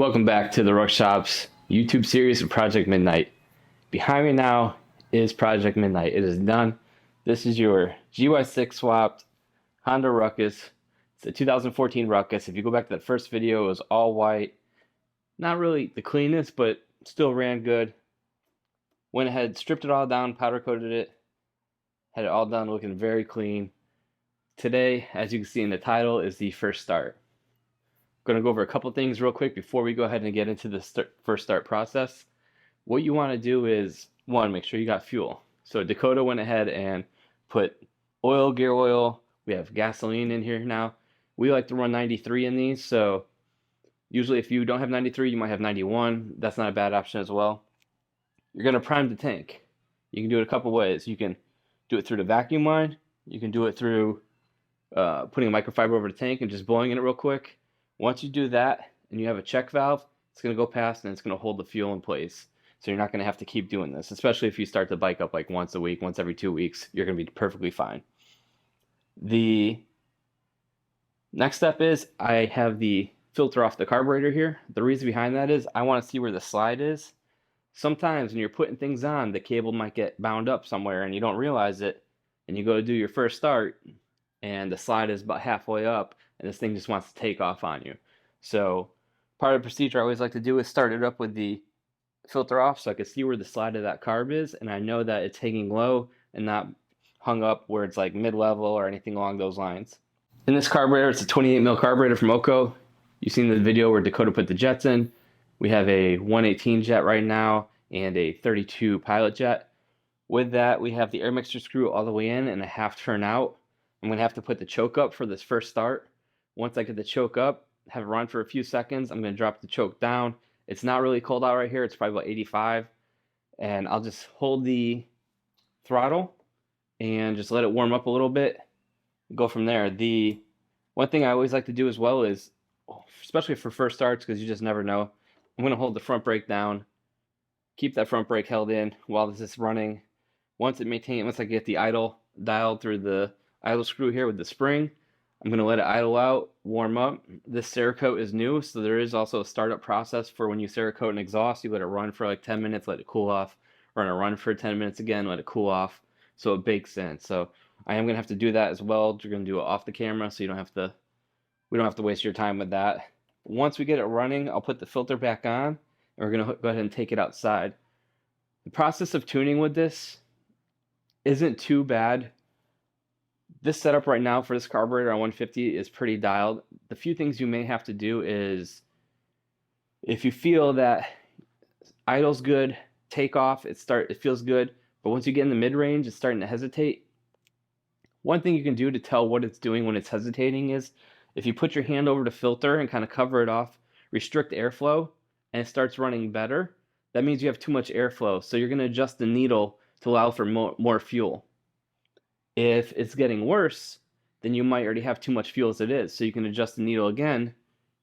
Welcome back to the Ruck Shop's YouTube series of Project Midnight. Behind me now is Project Midnight. It is done. This is your GY6 swapped Honda Ruckus. It's a 2014 Ruckus. If you go back to that first video, it was all white. Not really the cleanest, but still ran good. Went ahead, stripped it all down, powder coated it. Had it all done looking very clean. Today, as you can see in the title, is the first start. I'm going to go over a couple things real quick before we go ahead and get into the first start process. What you want to do is, one, make sure you got fuel. So Dakota went ahead and put oil, gear oil. We have gasoline in here now. We like to run 93 in these, so usually if you don't have 93, you might have 91. That's not a bad option as well. You're going to prime the tank. You can do it a couple ways. You can do it through the vacuum line. You can do it through putting a microfiber over the tank and just blowing in it real quick. Once you do that and you have a check valve, it's going to go past and it's going to hold the fuel in place. So you're not going to have to keep doing this, especially if you start the bike up like once a week, once every 2 weeks, you're going to be perfectly fine. The next step is I have the filter off the carburetor here. The reason behind that is I want to see where the slide is. Sometimes when you're putting things on, the cable might get bound up somewhere and you don't realize it, and you go to do your first start and the slide is about halfway up and this thing just wants to take off on you. So part of the procedure I always like to do is start it up with the filter off so I can see where the slide of that carb is, and I know that it's hanging low and not hung up where it's like mid-level or anything along those lines. In this carburetor, it's a 28mm carburetor from Oco. You've seen the video where Dakota put the jets in. We have a 118 jet right now and a 32 pilot jet. With that, we have the air mixture screw all the way in and a half turn out. I'm going to have to put the choke up for this first start. Once I get the choke up, have it run for a few seconds, I'm going to drop the choke down. It's not really cold out right here. It's probably about 85. And I'll just hold the throttle and just let it warm up a little bit. Go from there. The one thing I always like to do as well is, especially for first starts, because you just never know, I'm going to hold the front brake down. Keep that front brake held in while this is running. Once I get the idle dialed through the idle screw here with the spring, I'm going to let it idle out, warm up. This Cerakote is new, so there is also a startup process for when you Cerakote an exhaust. You let it run for like 10 minutes, let it cool off. Run a run for 10 minutes again, let it cool off, so it bakes in. So I am going to have to do that as well. You're going to do it off the camera, so we don't have to waste your time with that. Once we get it running, I'll put the filter back on, and we're going to go ahead and take it outside. The process of tuning with this isn't too bad. This setup right now for this carburetor on 150 is pretty dialed. The few things you may have to do is, if you feel that idle's good, takeoff, it feels good, but once you get in the mid-range, it's starting to hesitate. One thing you can do to tell what it's doing when it's hesitating is, if you put your hand over the filter and kind of cover it off, restrict airflow, and it starts running better, that means you have too much airflow. So you're going to adjust the needle to allow for more fuel. If it's getting worse, then you might already have too much fuel as it is. So you can adjust the needle again,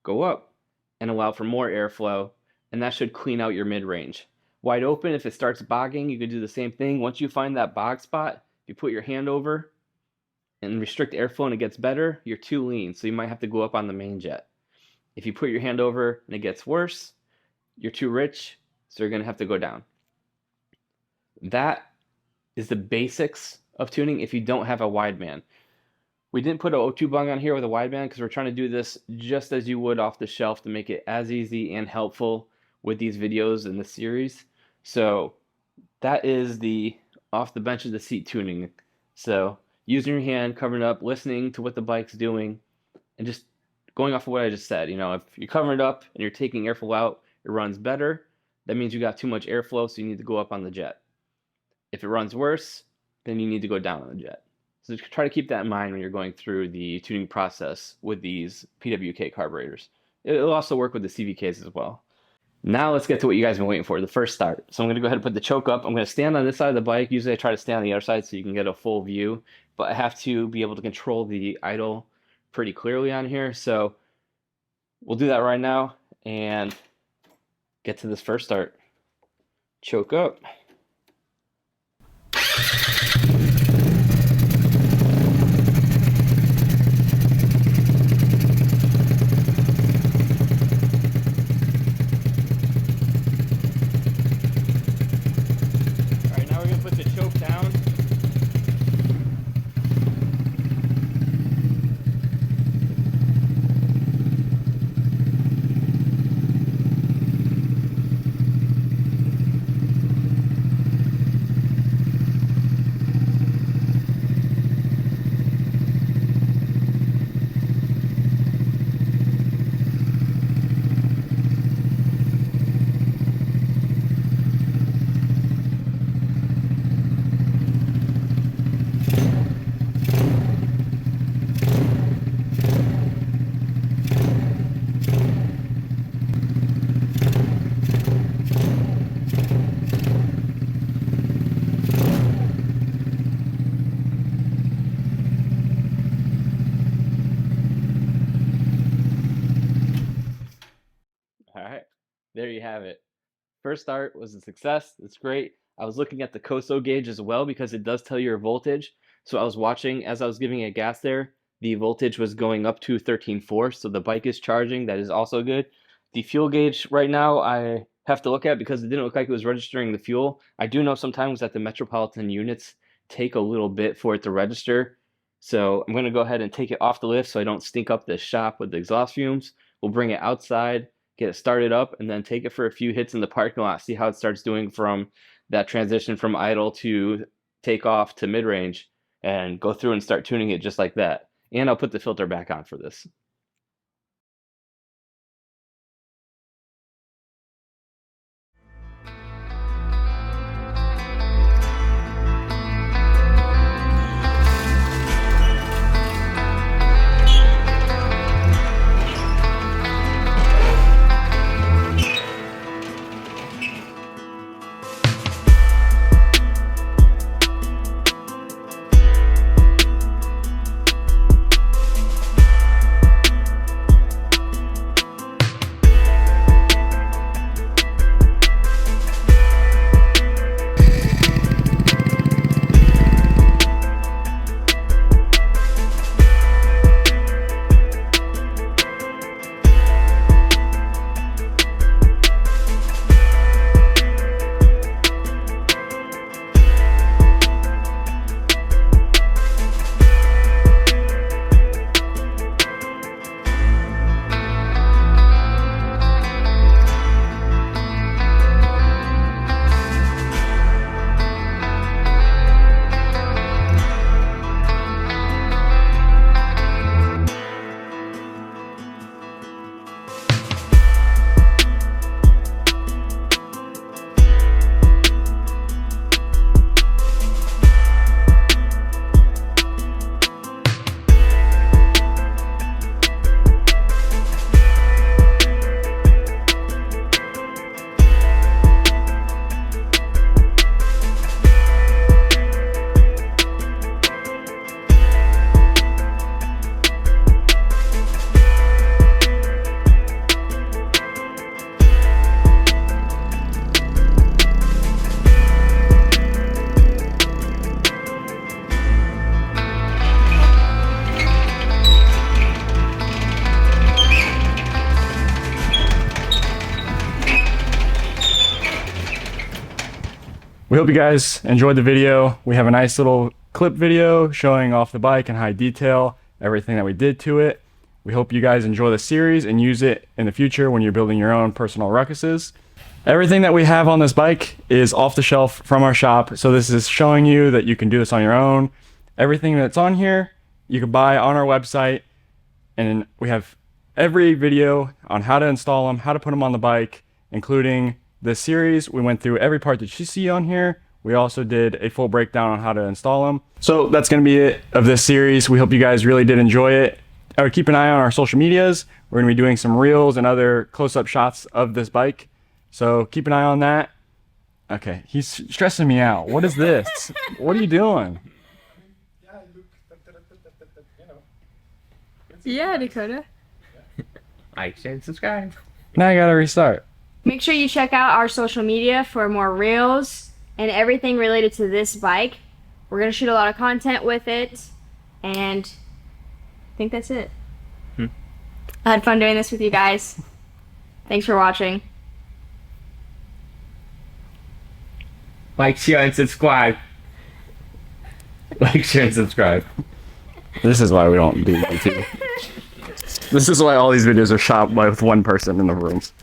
go up, and allow for more airflow, and that should clean out your mid-range. Wide open, if it starts bogging, you can do the same thing. Once you find that bog spot, you put your hand over and restrict airflow and it gets better, you're too lean, so you might have to go up on the main jet. If you put your hand over and it gets worse, you're too rich, so you're going to have to go down. That is the basics of tuning if you don't have a wideband. We didn't put an O2 bung on here with a wideband because we're trying to do this just as you would off the shelf to make it as easy and helpful with these videos in this series. So that is the off the bench of the seat tuning. So using your hand, covering up, listening to what the bike's doing, and just going off of what I just said. If you're covering it up and you're taking airflow out, it runs better. That means you got too much airflow, so you need to go up on the jet. If it runs worse, then you need to go down on the jet. So try to keep that in mind when you're going through the tuning process with these PWK carburetors. It'll also work with the CVKs as well. Now let's get to what you guys have been waiting for, the first start. So I'm going to go ahead and put the choke up. I'm going to stand on this side of the bike. Usually I try to stay on the other side so you can get a full view, but I have to be able to control the idle pretty clearly on here. So we'll do that right now and get to this first start. Choke up. you have it. First start was a success. It's great. I was looking at the COSO gauge as well because it does tell your voltage. So I was watching as I was giving it gas there. The voltage was going up to 13.4, so the bike is charging. That is also good. The fuel gauge right now I have to look at because it didn't look like it was registering the fuel. I do know sometimes that the Metropolitan units take a little bit for it to register. So I'm going to go ahead and take it off the lift so I don't stink up the shop with the exhaust fumes. We'll bring it outside, get it started up, and then take it for a few hits in the parking lot, see how it starts doing from that transition from idle to takeoff to mid-range, and go through and start tuning it just like that. And I'll put the filter back on for this. We hope you guys enjoyed the video. We have a nice little clip video showing off the bike in high detail, everything that we did to it. We hope you guys enjoy the series and use it in the future when you're building your own personal ruckuses. Everything that we have on this bike is off the shelf from our shop, so this is showing you that you can do this on your own. Everything that's on here you can buy on our website, and we have every video on how to install them, how to put them on the bike, including this series. We went through every part that you see on here. We also did a full breakdown on how to install them. So that's going to be it of this series. We hope you guys really did enjoy it. I would keep an eye on our social medias. We're going to be doing some reels and other close-up shots of this bike. So keep an eye on that. Okay, he's stressing me out. What is this? What are you doing? Yeah, Dakota. Like, share, and subscribe. Now I gotta restart. Make sure you check out our social media for more reels and everything related to this bike. We're going to shoot a lot of content with it, and I think that's it. I had fun doing this with you guys. Thanks for watching. Like, share, and subscribe. Like, share, and subscribe. This is why we don't do YouTube. This is why all these videos are shot with one person in the rooms.